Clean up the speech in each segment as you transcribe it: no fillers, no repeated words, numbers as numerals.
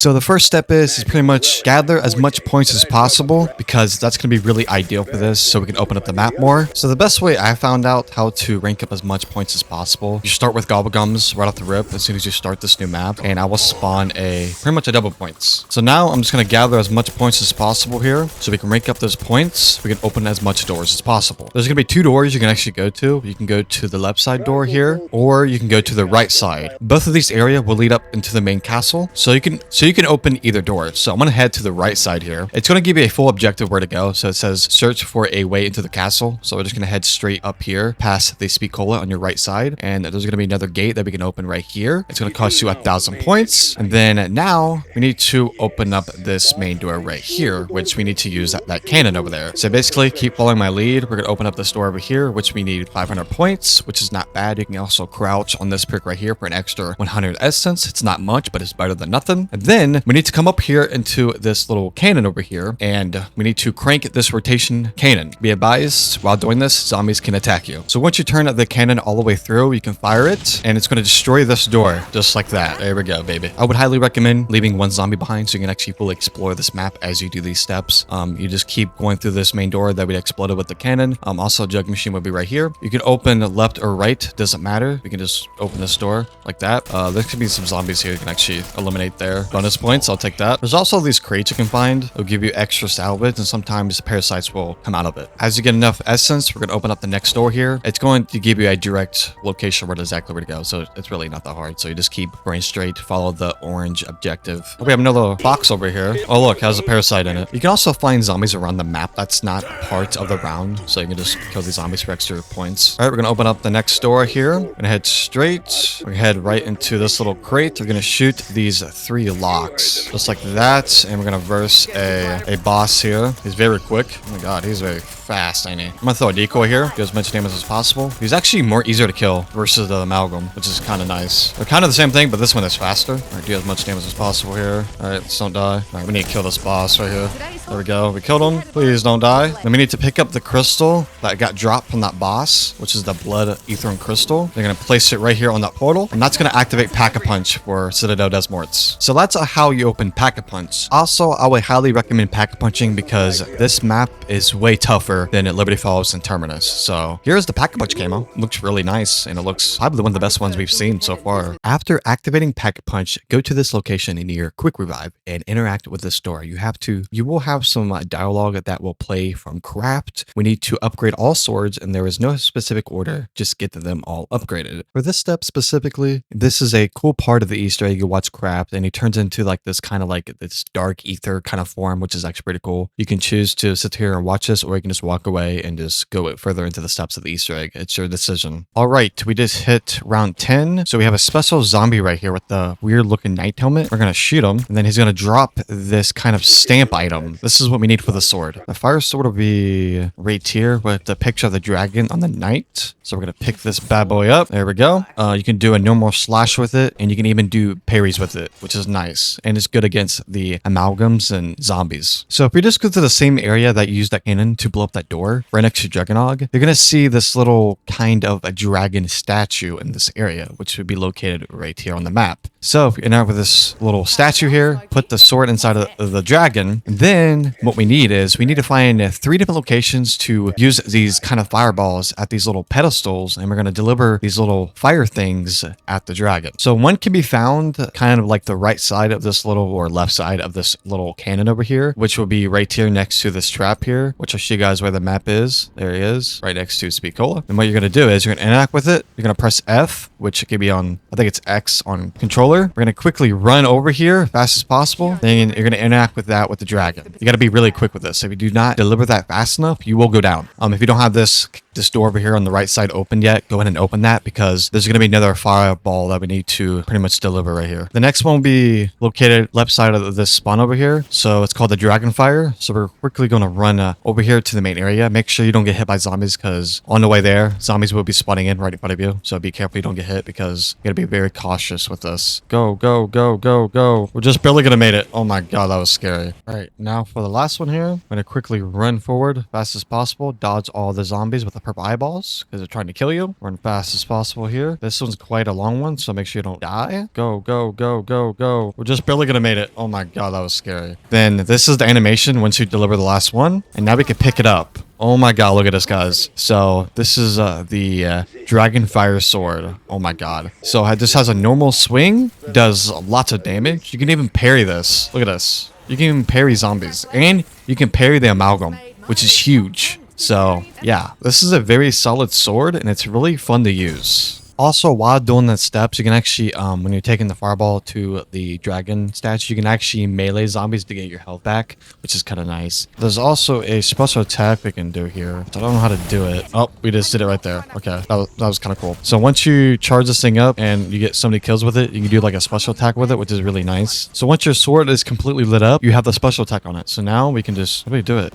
So the first step is pretty much gather as much points as possible because that's going to be really ideal for this so we can open up the map more. So the best way I found out how to rank up as much points as possible, you start with Gobblegums right off the rip as soon as you start this new map, and I will spawn pretty much a double points. So now I'm just going to gather as much points as possible here so we can rank up those points. We can open as much doors as possible. There's going to be two doors you can actually go to. You can go to the left side door here, or you can go to the right side. Both of these areas will lead up into the main castle. So you can open either door. So I'm going to head to the right side here. It's going to give you a full objective where to go. So it says search for a way into the castle. So we're just going to head straight up here past the Spicola on your right side. And there's going to be another gate that we can open right here. It's going to cost you 1,000 points. And then now we need to open up this main door right here, which we need to use that cannon over there. So basically keep following my lead. We're going to open up this door over here, which we need 500 points, which is not bad. You can also crouch on this brick right here for an extra 100 essence. It's not much, but it's better than nothing. And then we need to come up here into this little cannon over here, and we need to crank this rotation cannon. Be advised, while doing this, zombies can attack you. So once you turn the cannon all the way through, you can fire it, and it's going to destroy this door, just like that. There we go, baby. I would highly recommend leaving one zombie behind so you can actually fully explore this map as you do these steps. You just keep going through this main door that we exploded with the cannon. Also, jug machine will be right here. You can open left or right, doesn't matter. You can just open this door like that. There could be some zombies here you can actually eliminate there. Bonus points, I'll take that. There's also these crates you can find. It'll give you extra salvage, and sometimes parasites will come out of it. As you get enough essence, we're going to open up the next door here. It's going to give you a direct location where exactly where to go, so it's really not that hard. So you just keep going straight, follow the orange objective. Oh, we have another box over here. Oh, look, has a parasite in it. You can also find zombies around the map. That's not part of the round, so you can just kill these zombies for extra points. All right, we're going to open up the next door here. We're going to head straight. We're going to head right into this little crate. We're going to shoot these 3 locks, just like that, and we're going to verse a boss here. He's very quick. Oh my god, he's very fast, ain't he? I'm going to throw a decoy here, get as much damage as possible. He's actually more easier to kill versus the amalgam, which is kind of nice. They're kind of the same thing, but this one is faster. All right, do as much damage as possible here. All right, let's don't die. All right, we need to kill this boss right here. There we go. We killed him. Please don't die. Then we need to pick up the crystal that got dropped from that boss, which is the blood aetherium crystal. They're going to place it right here on that portal, and that's going to activate Pack-a-Punch for Citadelle des Morts. So that's how you open Pack-a-Punch. Also, I would highly recommend Pack-a-Punching because this map is way tougher than at Liberty Falls and Terminus. So here's the Pack-a-Punch camo. It looks really nice, and it looks probably one of the best ones we've seen so far. After activating Pack-a-Punch, go to this location near Quick Revive and interact with the store. You will have some dialogue that will play from craft. We need to upgrade all swords, and there is no specific order. Just get them all upgraded. For this step specifically, this is a cool part of the Easter egg. You watch craft, and he turns into like this kind of like this dark ether kind of form, which is actually pretty cool. You can choose to sit here and watch this, or you can just walk away and just go further into the steps of the Easter egg. It's your decision. All right, we just hit round 10. So we have a special zombie right here with the weird looking knight helmet. We're going to shoot him, and then he's going to drop this kind of stamp item. This is what we need for the sword. The fire sword will be right here with the picture of the dragon on the knight. So we're going to pick this bad boy up. There we go. You can do a normal slash with it, and you can even do parries with it, which is nice. And it's good against the amalgams and zombies. So if we just go to the same area that you used that cannon to blow up that door, right next to Dragonog, you're going to see this little kind of a dragon statue in this area, which would be located right here on the map. So if you interact with this little statue here, put the sword inside of the dragon, and then what we need is we need to find 3 different locations to use these kind of fireballs at these little pedestals, and we're going to deliver these little fire things at the dragon. So one can be found kind of like the right side of this little, or left side of this little cannon over here, which will be right here next to this trap here, which I'll show you guys where the map is. There he is, right next to Spicola. And what you're going to do is you're going to interact with it. You're going to press F, which could be on, I think it's X on controller. We're going to quickly run over here as fast as possible. Then you're going to interact with that with the dragon. You got to be really quick with this. If you do not deliver that fast enough, you will go down. If you don't have this door over here on the right side open yet, go ahead and open that because there's going to be another fireball that we need to pretty much deliver right here. The next one will be located left side of this spawn over here. So it's called the Dragon Fire. So we're quickly going to run over here to the main area. Make sure you don't get hit by zombies because on the way there, zombies will be spawning in right in front of you. So be careful you don't get hit because you got to be very cautious with this. Go, go, go, go, go. We're just barely going to make it. Oh my god, that was scary. All right, now for the last one here, I'm going to quickly run forward as fast as possible, dodge all the zombies with a the purple eyeballs because they're trying to kill you. Run fast as possible here. This one's quite a long one, so make sure you don't die. Go, go, go, go, go. We're just barely gonna make it. Oh my god, that was scary. Then this is the animation once you deliver the last one, and now we can pick it up. Oh my god, look at this, guys. So this is the Dragon Fire Sword. Oh my god. So this has a normal swing, does lots of damage. You can even parry this. Look at this. You can even parry zombies, and you can parry the amalgam, which is huge. So yeah, this is a very solid sword, and it's really fun to use. Also, while doing the steps, you can actually, when you're taking the fireball to the dragon statue, you can actually melee zombies to get your health back, which is kind of nice. There's also a special attack we can do here. I don't know how to do it. Oh, we just did it right there. Okay, that was kind of cool. So once you charge this thing up and you get so many kills with it, you can do like a special attack with it, which is really nice. So once your sword is completely lit up, you have the special attack on it. So now we can just, how do we do it?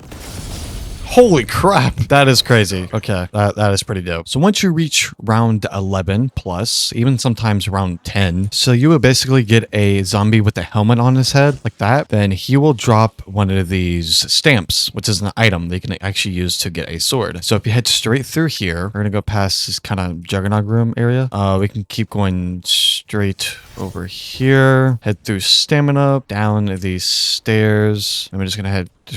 Holy crap, that is crazy. Okay, that is pretty dope. So once you reach round 11 plus, even sometimes round 10, so you will basically get a zombie with a helmet on his head like that. Then he will drop one of these stamps, which is an item that you can actually use to get a sword. So if you head straight through here, we're gonna go past this kind of juggernaut room area. We can keep going straight over here, head through stamina, down these stairs, and we're just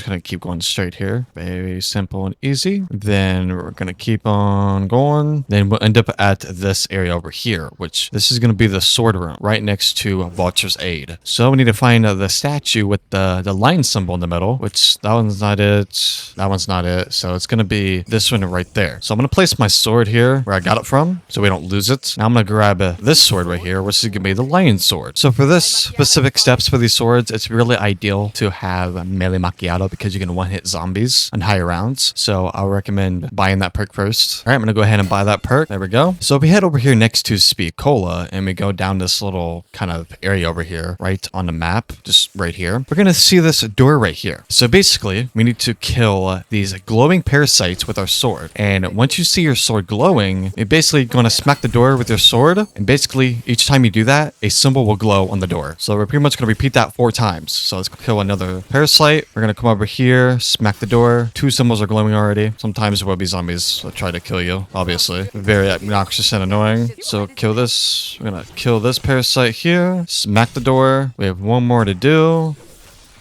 gonna keep going straight here. Very simple and easy. Then we're gonna keep on going. Then we'll end up at this area over here, which this is gonna be the sword room right next to Vulture's Aid. So we need to find the statue with the lion symbol in the middle, which that one's not it. That one's not it. So it's gonna be this one right there. So I'm gonna place my sword here where I got it from so we don't lose it. Now I'm gonna grab this sword right here, which is gonna be the lion sword. So for this specific steps for these swords, it's really ideal to have melee macchiato because you can one-hit zombies on higher rounds. So I'll recommend buying that perk first. All right, I'm gonna go ahead and buy that perk. There we go. So if we head over here next to Speed Cola and we go down this little kind of area over here, right on the map, just right here, we're gonna see this door right here. So basically, we need to kill these glowing parasites with our sword. And once you see your sword glowing, you're basically gonna smack the door with your sword. And basically, each time you do that, a symbol will glow on the door. So we're pretty much gonna repeat that 4 times. So let's kill another parasite. We're gonna come over here, smack the door. 2 symbols are glowing already. Sometimes there will be zombies that try to kill you, obviously. Very obnoxious and annoying. So kill this. We're gonna kill this parasite here. Smack the door. We have 1 more to do.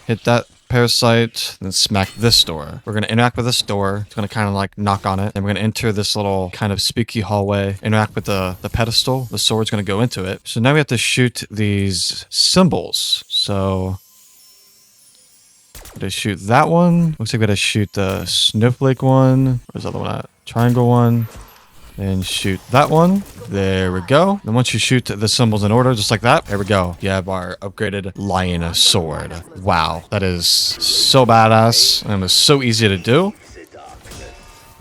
Hit that parasite, then smack this door. We're going to interact with this door. It's going to kind of like knock on it. And we're going to enter this little kind of spooky hallway, interact with the pedestal. The sword's going to go into it. So now we have to shoot these symbols. So to shoot that one. Looks like we got to shoot the snowflake one. Where's the other one at? Triangle one. And shoot that one. There we go. Then once you shoot the symbols in order, just like that, there we go. You have our upgraded lion sword. Wow, that is so badass. And it's so easy to do.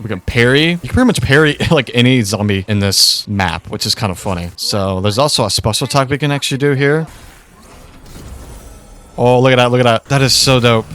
We can parry. You can pretty much parry like any zombie in this map, which is kind of funny. So there's also a special attack we can actually do here. Oh, look at that. Look at that. That is so dope.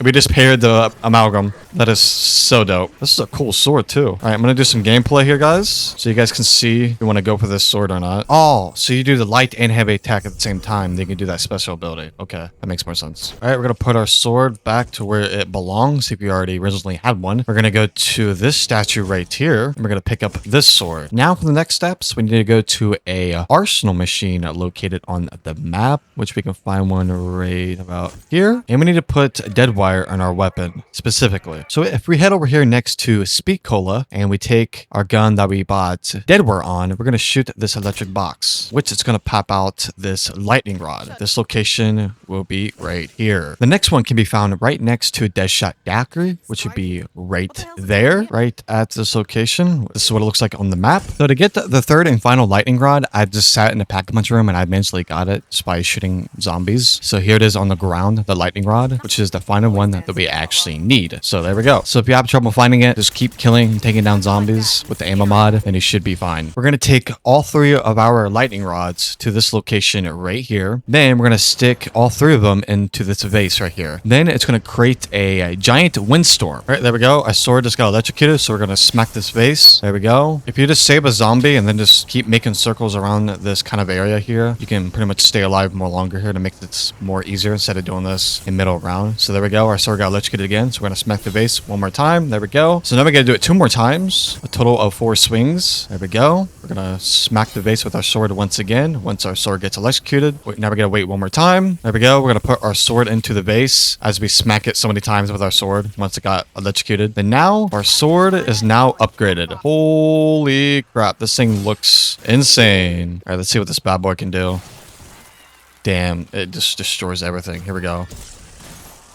We just paired the amalgam. That is so dope. This is a cool sword too. All right, I'm gonna do some gameplay here, guys, so you guys can see if you want to go for this sword or not. Oh, so you do the light and heavy attack at the same time. Then you can do that special ability. Okay, that makes more sense. All right, we're gonna put our sword back to where it belongs. If we already originally had one, we're gonna go to this statue right here, and we're gonna pick up this sword. Now for the next steps, we need to go to a arsenal machine located on the map, which we can find one right about here, and we need to put dead wire on our weapon specifically. So if we head over here next to Speak Cola and we take our gun that we bought Deadware on, we're going to shoot this electric box, which is going to pop out this lightning rod. This location will be right here. The next one can be found right next to Deadshot Daiquiri, which would be right there, right at this location. This is what it looks like on the map. So to get the third and final lightning rod, I just sat in the pack-a-punch room and I eventually got it just by shooting zombies. So here it is on the ground, the lightning rod, which is the final one that we actually need. So there we go. So if you have trouble finding it, just keep killing and taking down zombies with the ammo mod and you should be fine. We're going to take all 3 of our lightning rods to this location right here. Then we're going to stick all 3 of them into this vase right here. Then it's going to create a giant windstorm. All right, there we go. Our sword just got electrocuted, so we're going to smack this vase. There we go. If you just save a zombie and then just keep making circles around this kind of area here, you can pretty much stay alive more longer here to make this more easier instead of doing this in middle round. So there we go. our sword got electrocuted again. So we're going to smack the vase one more time. There we go. So now we're going to do it 2 more times. A total of 4 swings. There we go. We're going to smack the vase with our sword once again. Once our sword gets electrocuted. Now we're going to wait one more time. There we go. We're going to put our sword into the vase as we smack it so many times with our sword once it got electrocuted. And now our sword is now upgraded. Holy crap. This thing looks insane. All right, let's see what this bad boy can do. Damn, it just destroys everything. Here we go.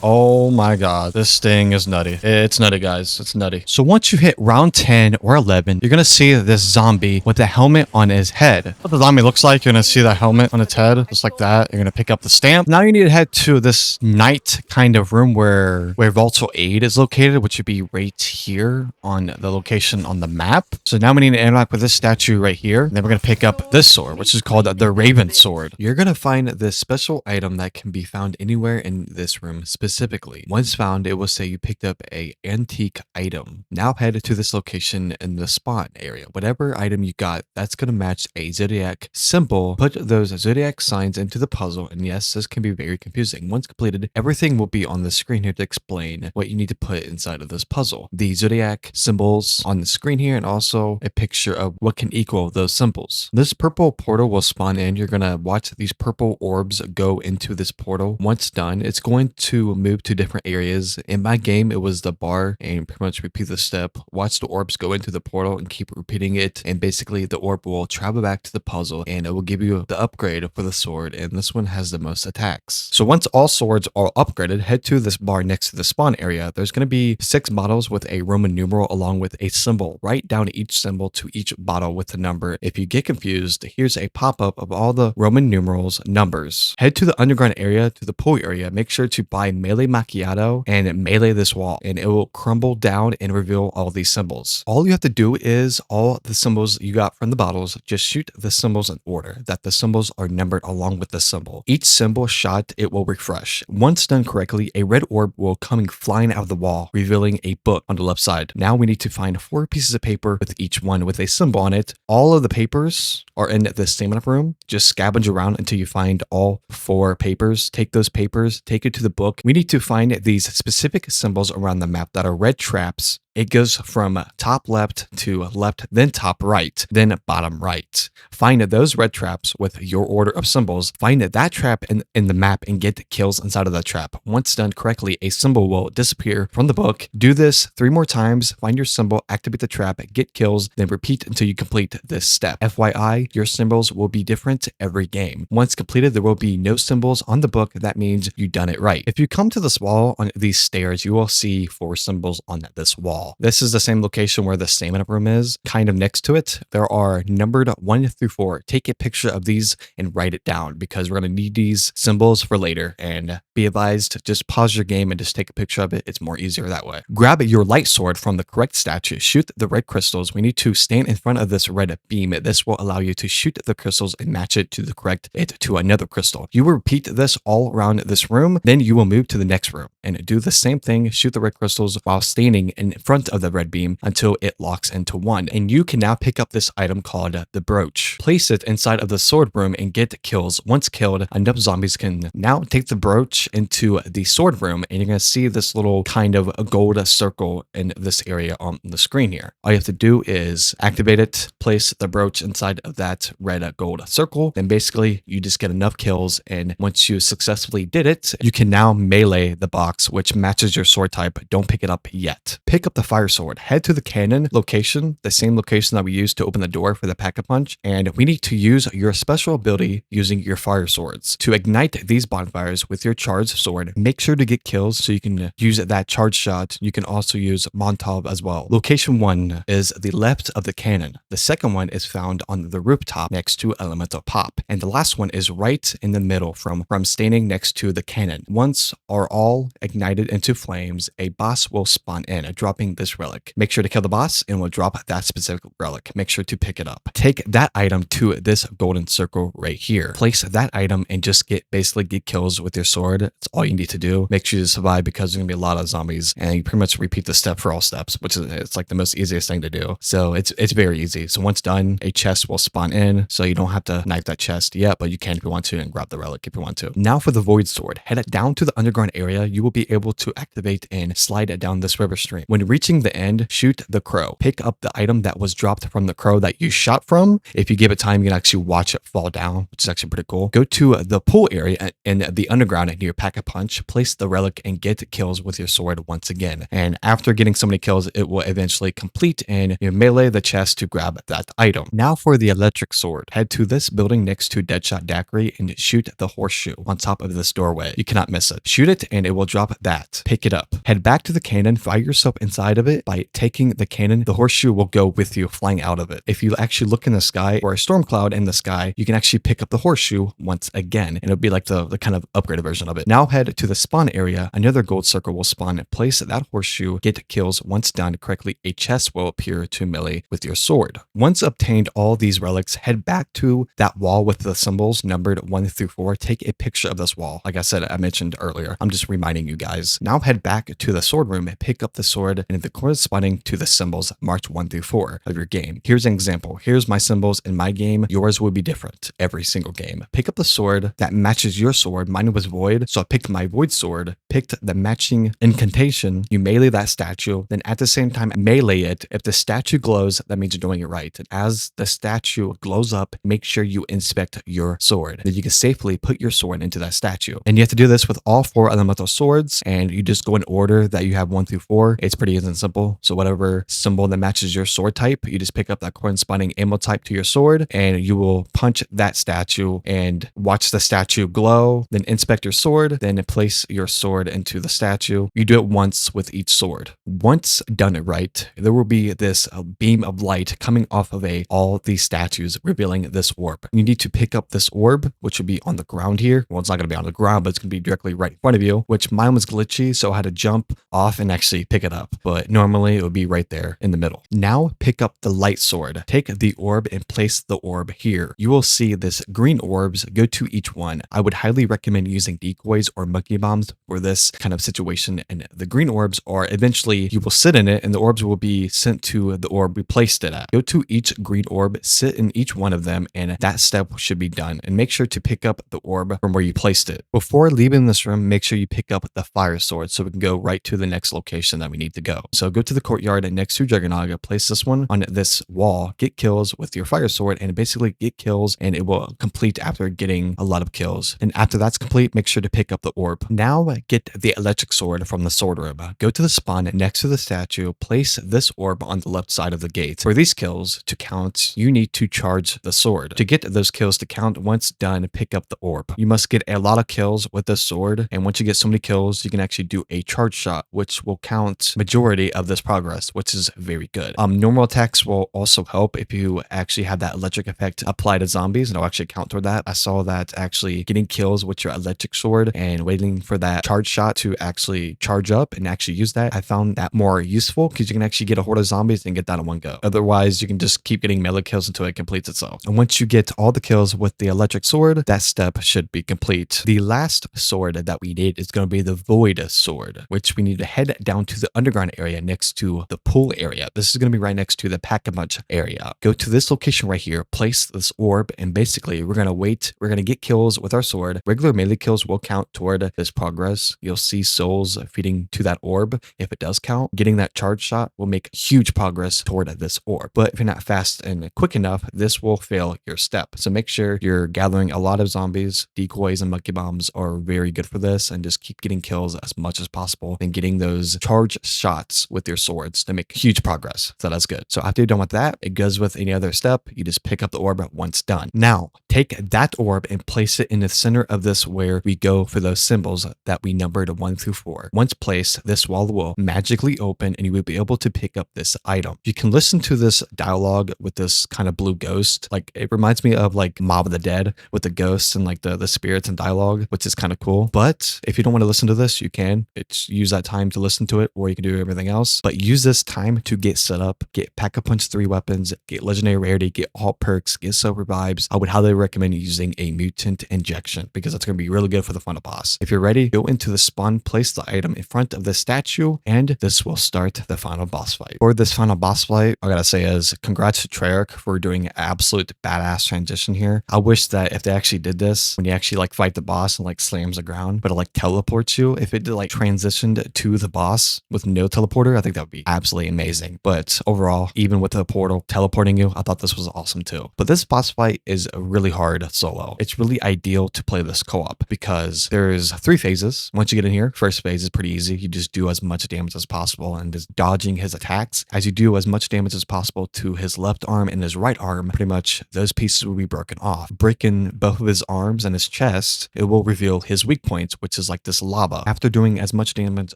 Oh my god, this thing is nutty. It's nutty, guys. It's nutty. So once you hit round 10 or 11, you're gonna see this zombie with a helmet on his head. What the zombie looks like, you're gonna see that helmet on its head, just like that. You're gonna pick up the stamp. Now you need to head to this night kind of room where Vaultful Aid is located, which would be right here on the location on the map. So now we need to interact with this statue right here. And then we're gonna pick up this sword, which is called the Raven Sword. You're gonna find this special item that can be found anywhere in this room, specifically. Once found, it will say you picked up a antique item. Now head to this location in the spawn area. Whatever item you got, that's going to match a zodiac symbol. Put those zodiac signs into the puzzle, and yes, this can be very confusing. Once completed, everything will be on the screen here to explain what you need to put inside of this puzzle. The zodiac symbols on the screen here, and also a picture of what can equal those symbols. This purple portal will spawn in. You're going to watch these purple orbs go into this portal. Once done, it's going to move to different areas. In my game, it was the bar, and pretty much repeat the step. Watch the orbs go into the portal and keep repeating it, and basically the orb will travel back to the puzzle and it will give you the upgrade for the sword, and this one has the most attacks. So once all swords are upgraded, head to this bar next to the spawn area. There's going to be 6 bottles with a Roman numeral along with a symbol. Write down each symbol to each bottle with the number. If you get confused, here's a pop-up of all the Roman numerals numbers. Head to the underground area, to the pool area. Make sure to buy melee macchiato and melee this wall, and it will crumble down and reveal all these symbols. All you have to do is all the symbols you got from the bottles, just shoot the symbols in order that the symbols are numbered along with the symbol. Each symbol shot, it will refresh. Once done correctly, a red orb will come flying out of the wall, revealing a book on the left side. Now we need to find 4 pieces of paper with each one with a symbol on it. All of the papers are in the stamina room. Just scavenge around until you find all 4 papers. Take those papers, take it to the book. We need to find these specific symbols around the map that are red traps. It goes from top left to left, then top right, then bottom right. Find those red traps with your order of symbols. Find that trap in the map and get kills inside of that trap. Once done correctly, a symbol will disappear from the book. Do this 3 more times. Find your symbol, activate the trap, get kills, then repeat until you complete this step. FYI, your symbols will be different every game. Once completed, there will be no symbols on the book. That means you've done it right. If you come to this wall on these stairs, you will see 4 symbols on this wall. This is the same location where the stamina room is. Kind of next to it, there are numbered 1 through 4. Take a picture of these and write it down because we're going to need these symbols for later. And be advised, just pause your game and just take a picture of it. It's more easier that way. Grab your light sword from the correct statue. Shoot the red crystals. We need to stand in front of this red beam. This will allow you to shoot the crystals and match it to another crystal. You will repeat this all around this room. Then you will move to the next room and do the same thing. Shoot the red crystals while standing in front of the red beam until it locks into 1. And you can now pick up this item called the brooch. Place it inside of the sword room and get kills. Once killed, enough zombies can now take the brooch into the sword room, and you're going to see this little kind of a gold circle in this area on the screen here. All you have to do is activate it, place the brooch inside of that red gold circle, then basically you just get enough kills, and once you successfully did it, you can now melee the box which matches your sword type. Don't pick it up yet. Pick up the fire sword. Head to the cannon location, the same location that we used to open the door for the pack-a-punch, and we need to use your special ability using your fire swords. To ignite these bonfires with your charged sword, make sure to get kills so you can use that charge shot. You can also use Molotov as well. Location 1 is the left of the cannon. The second one is found on the rooftop next to Elemental Pop, and the last one is right in the middle from standing next to the cannon. Once are all ignited into flames, a boss will spawn in, dropping getting this relic. Make sure to kill the boss and we'll drop that specific relic. Make sure to pick it up. Take that item to this golden circle right here. Place that item and just basically get kills with your sword. That's all you need to do. Make sure you survive because there's gonna be a lot of zombies, and you pretty much repeat the step for all steps, which is it's like the most easiest thing to do. So it's very easy. So once done, a chest will spawn in, so you don't have to knife that chest yet, but you can if you want to, and grab the relic if you want to. Now for the void sword, head it down to the underground area. You will be able to activate and slide it down this river stream. When reaching the end, shoot the crow. Pick up the item that was dropped from the crow that you shot from. If you give it time, you can actually watch it fall down, which is actually pretty cool. Go to the pool area in the underground near Pack-a-Punch. Place the relic and get kills with your sword once again. And after getting so many kills, it will eventually complete and you melee the chest to grab that item. Now for the electric sword. Head to this building next to Deadshot Daiquiri and shoot the horseshoe on top of this doorway. You cannot miss it. Shoot it and it will drop that. Pick it up. Head back to the cannon, fire yourself inside of it. By taking the cannon, the horseshoe will go with you flying out of it. If you actually look in the sky or a storm cloud in the sky, you can actually pick up the horseshoe once again, and it'll be like the kind of upgraded version of it. Now head to the spawn area. Another gold circle will spawn. Place that horseshoe, get kills. Once done correctly, a chest will appear to melee with your sword. Once obtained all these relics, head back to that wall with the symbols numbered 1 through 4. Take a picture of this wall. Like I said, I mentioned earlier. I'm just reminding you guys. Now head back to the sword room, pick up the sword, and the corresponding to the symbols marked 1 through 4 of your game. Here's an example. Here's my symbols in my game. Yours will be different every single game. Pick up the sword that matches your sword. Mine was void, so I picked my void sword, picked the matching incantation. You melee that statue, then at the same time melee it. If the statue glows, that means you're doing it right. And as the statue glows up, make sure you inspect your sword. Then you can safely put your sword into that statue. And you have to do this with all 4 elemental swords, and you just go in order that you have 1 through 4. It's pretty easy and simple. So whatever symbol that matches your sword type, you just pick up that corresponding ammo type to your sword, and you will punch that statue and watch the statue glow, then inspect your sword, then place your sword into the statue. You do it once with each sword. Once done it right, there will be this beam of light coming off of all these statues, revealing this orb. You need to pick up this orb, which will be on the ground here. Well, it's not going to be on the ground, but it's going to be directly right in front of you, which mine was glitchy, so I had to jump off and actually pick it up. But normally it would be right there in the middle. Now pick up the light sword. Take the orb and place the orb here. You will see this green orbs. Go to each one. I would highly recommend using decoys or monkey bombs for this kind of situation. And the green orbs are eventually you will sit in it and the orbs will be sent to the orb we placed it at. Go to each green orb, sit in each one of them, and that step should be done. And make sure to pick up the orb from where you placed it. Before leaving this room, make sure you pick up the fire sword so we can go right to the next location that we need to go. So go to the courtyard next to Juggernaut, place this one on this wall, get kills with your fire sword, and basically get kills, and it will complete after getting a lot of kills. And after that's complete, make sure to pick up the orb. Now get the electric sword from the sword room. Go to the spawn next to the statue, place this orb on the left side of the gate. For these kills to count, you need to charge the sword. To get those kills to count, once done, pick up the orb. You must get a lot of kills with the sword, and once you get so many kills, you can actually do a charge shot, which will count majority of this progress, which is very good. Normal attacks will also help if you actually have that electric effect apply to zombies, and it'll actually count toward that. I saw that actually getting kills with your electric sword and waiting for that charge shot to actually charge up and actually use that, I found that more useful because you can actually get a horde of zombies and get that in one go. Otherwise, you can just keep getting melee kills until it completes itself. And once you get all the kills with the electric sword, that step should be complete. The last sword that we need is going to be the void sword, which we need to head down to the underground area next to the pool area. This is going to be right next to the Pack-a-Punch area. Go to this location right here, place this orb, and basically we're going to wait. We're going to get kills with our sword. Regular melee kills will count toward this progress. You'll see souls feeding to that orb. If it does count, getting that charge shot will make huge progress toward this orb. But if you're not fast and quick enough, this will fail your step. So make sure you're gathering a lot of zombies. Decoys and monkey bombs are very good for this, and just keep getting kills as much as possible and getting those charge shots with your swords to make huge progress. So that's good. So after you're done with that, it goes with any other step. You just pick up the orb once done. Now take that orb and place it in the center of this where we go for those symbols that we numbered 1 through 4. Once placed, this wall will magically open and you will be able to pick up this item. You can listen to this dialogue with this kind of blue ghost. Like, it reminds me of like Mob of the Dead with the ghosts and like the spirits and dialogue, which is kind of cool. But if you don't want to listen to this, you can. Use that time to listen to it, or you can do whatever everything else. But use this time to get set up, get Pack-a-Punch 3 weapons, get legendary rarity, get alt perks, get silver vibes. I would highly recommend using a mutant injection because that's going to be really good for the final boss. If you're ready, go into the spawn, place the item in front of the statue, and this will start the final boss fight. For this final boss fight, I gotta say is congrats to Treyarch for doing an absolute badass transition here. I wish that if they actually did this, when you actually like fight the boss and like slams the ground, but it like teleports you, if it did like transitioned to the boss with no teleporter, I think that would be absolutely amazing. But overall, even with the portal teleporting you, I thought this was awesome too. But this boss fight is really hard solo. It's really ideal to play this co-op because there's 3 phases. Once you get in here, first phase is pretty easy. You just do as much damage as possible and just dodging his attacks. As you do as much damage as possible to his left arm and his right arm, pretty much those pieces will be broken off. Breaking both of his arms and his chest, it will reveal his weak points, which is like this lava. After doing as much damage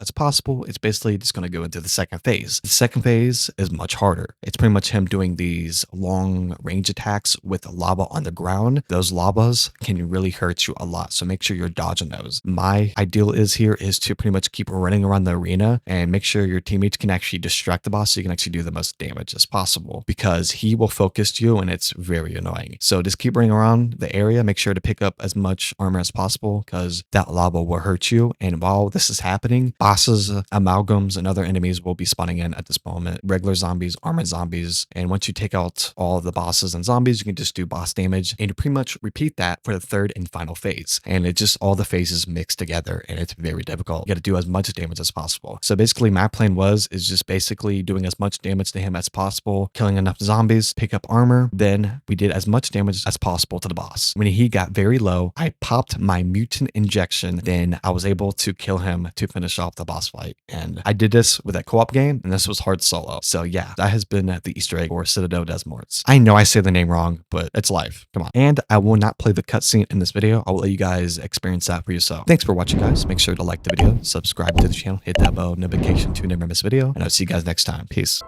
as possible, it's basically just going to go into the second phase. The second phase is much harder. It's pretty much him doing these long range attacks with lava on the ground. Those lavas can really hurt you a lot, so make sure you're dodging those. My ideal is to pretty much keep running around the arena and make sure your teammates can actually distract the boss so you can actually do the most damage as possible because he will focus you and it's very annoying. So just keep running around the area, make sure to pick up as much armor as possible because that lava will hurt you. And while this is happening, bosses, amalgams, and other enemies will be spawning in at this moment. Regular zombies, armored zombies, and once you take out all of the bosses and zombies, you can just do boss damage and you pretty much repeat that for the third and final phase. And it just all the phases mixed together and it's very difficult. You got to do as much damage as possible. So basically my plan is just basically doing as much damage to him as possible, killing enough zombies, pick up armor. Then we did as much damage as possible to the boss. When he got very low, I popped my mutant injection. Then I was able to kill him to finish off the boss fight. And I did this with a co-op game and this was hard solo. So yeah, that has been the Easter egg for Citadelle des Morts. I know I say the name wrong, but it's life. Come on. And I will not play the cutscene in this video. I will let you guys experience that for yourself. Thanks for watching, guys. Make sure to like the video, subscribe to the channel, hit that bell notification to never miss a video, and I'll see you guys next time. Peace.